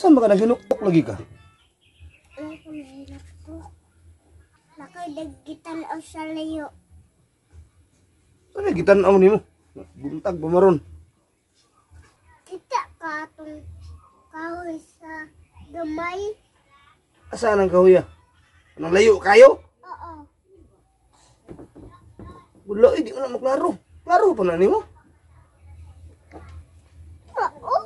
Saan ba ka naghinuktok lagi ka? Ano ko mahirap po? Nakadagitan o sa layo. Ano gitanaw nimo? Buntag ba maron? Kita ka itong kahoy sa gamay. Asaan ang kahoy? Anong layo kayo? Oo. Wala, di mo na maklaro. Klaro pa na nimo. Oo.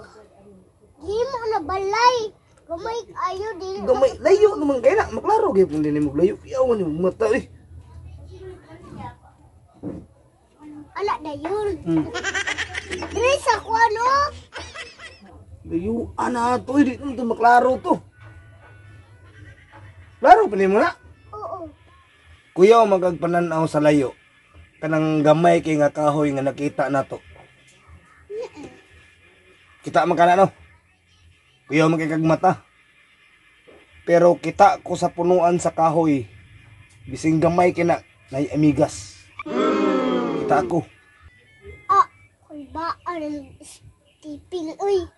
Di mo na balay. Gamay kayo din. Gamay, layo naman kaya na. Maklaro kaya kung hindi mo layo. Iyawan yung mata eh. Ala na yun. Dres ako ano? Layo, to. Hindi naman ito maklaro to. Klaro pa nimo na. Oo. Kuya, magagpananaw sa layo. Kanang gamay kay nga kahoy nga nakita na to. Kita man kana no? Kuya, magkakagmata. Pero kita ko sa punuan sa kahoy. Bising gamay kina nay amigas. Kita ako. Ah, kulbaan ng Stephen. Uy.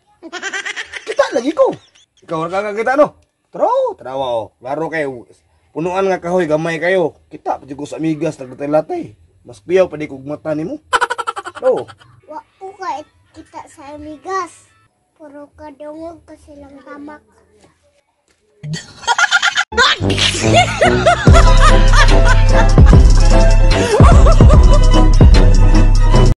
Kita lagi ko. Ikaw ka kita no? Trawa oh. Klaro kayo. Punuan nga kahoy, gamay kayo. Kita pa ko sa amigas naglatay-latay. Mas piyaw pa di kog mata nimo. No. Wa ko ka kita sa amigas. Puro ka dungog ka silang tamak.